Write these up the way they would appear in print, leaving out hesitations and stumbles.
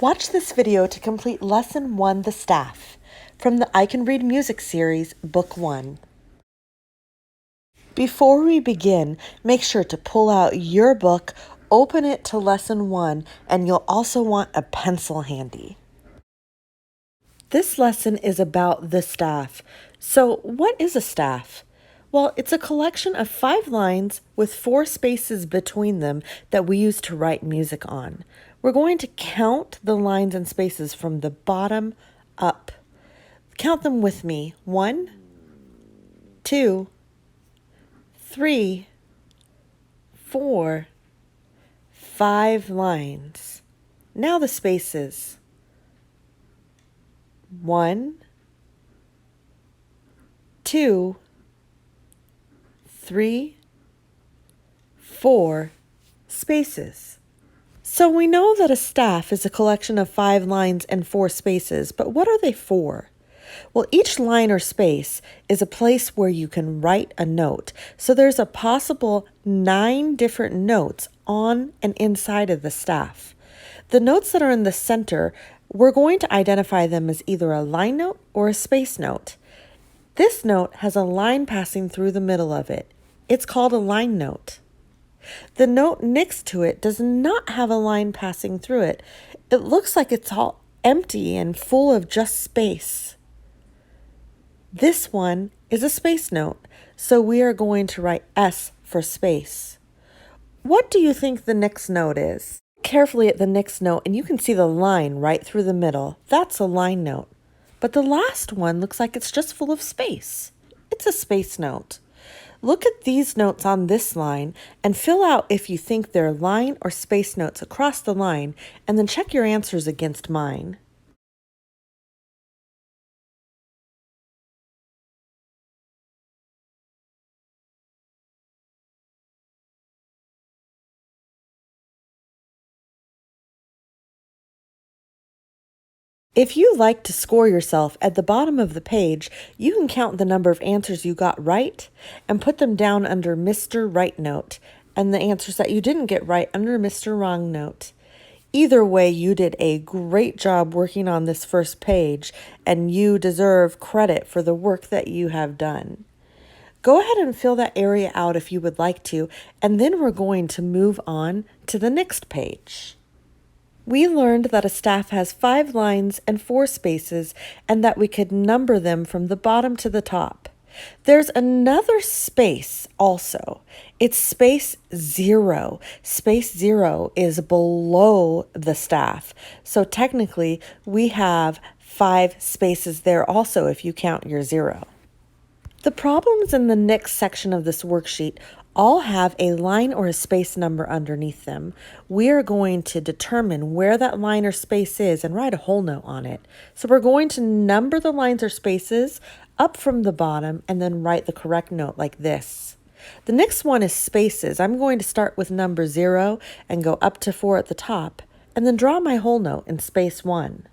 Watch this video to complete Lesson 1, The Staff, from the I Can Read Music series, Book 1. Before we begin, make sure to pull out your book, open it to Lesson 1, and you'll also want a pencil handy. This lesson is about the staff. So, what is a staff? Well, it's a collection of 5 lines with 4 spaces between them that we use to write music on. We're going to count the lines and spaces from the bottom up. Count them with me. 1, 2, 3, 4, 5 lines. Now the spaces. 1, 2, 3, 4 spaces. So we know that a staff is a collection of 5 lines and 4 spaces, but what are they for? Well, each line or space is a place where you can write a note. So there's a possible 9 different notes on and inside of the staff. The notes that are in the center, we're going to identify them as either a line note or a space note. This note has a line passing through the middle of it. It's called a line note. The note next to it does not have a line passing through it. It looks like it's all empty and full of just space. This one is a space note, so we are going to write S for space. What do you think the next note is? Look carefully at the next note and you can see the line right through the middle. That's a line note. But the last one looks like it's just full of space. It's a space note. Look at these notes on this line and fill out if you think they're line or space notes across the line, and then check your answers against mine. If you like to score yourself at the bottom of the page, you can count the number of answers you got right and put them down under Mr. Right Note, and the answers that you didn't get right under Mr. Wrong Note. Either way, you did a great job working on this first page, and you deserve credit for the work that you have done. Go ahead and fill that area out if you would like to, and then we're going to move on to the next page. We learned that a staff has 5 lines and 4 spaces, and that we could number them from the bottom to the top. There's another space also. It's space 0. Space 0 is below the staff. So technically, we have 5 spaces there also if you count your 0. The problems in the next section of this worksheet all have a line or a space number underneath them. We are going to determine where that line or space is and write a whole note on it. So we're going to number the lines or spaces up from the bottom and then write the correct note like this. The next one is spaces. I'm going to start with number 0 and go up to 4 at the top, and then draw my whole note in space 1.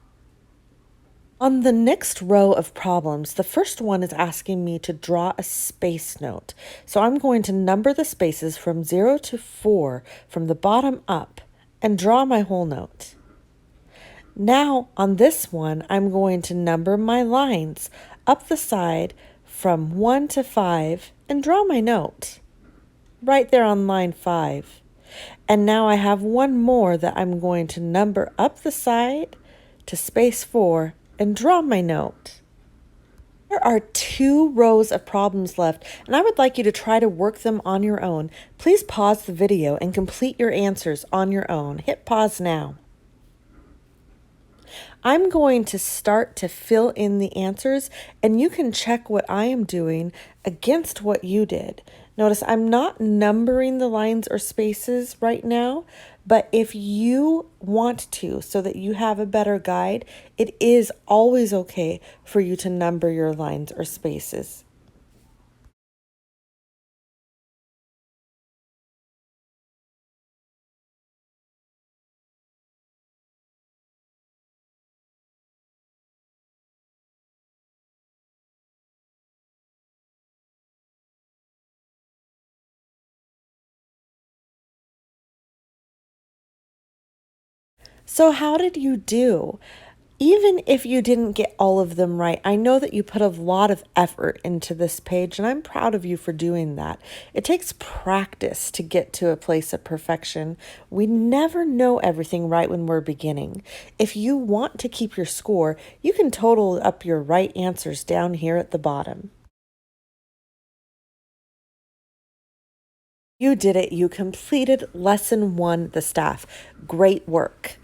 On the next row of problems, the first one is asking me to draw a space note. So I'm going to number the spaces from 0 to 4 from the bottom up and draw my whole note. Now on this one, I'm going to number my lines up the side from 1 to 5 and draw my note right there on line 5. And now I have one more that I'm going to number up the side to space 4 and draw my note. There are 2 rows of problems left, and I would like you to try to work them on your own. Please pause the video and complete your answers on your own. Hit pause now. I'm going to start to fill in the answers, and you can check what I am doing against what you did. Notice I'm not numbering the lines or spaces right now, but if you want to, so that you have a better guide, it is always okay for you to number your lines or spaces. So, how did you do? Even if you didn't get all of them right, I know that you put a lot of effort into this page, and I'm proud of you for doing that. It takes practice to get to a place of perfection. We never know everything right when we're beginning. If you want to keep your score, you can total up your right answers down here at the bottom. You did it. You completed lesson 1, the staff. Great work.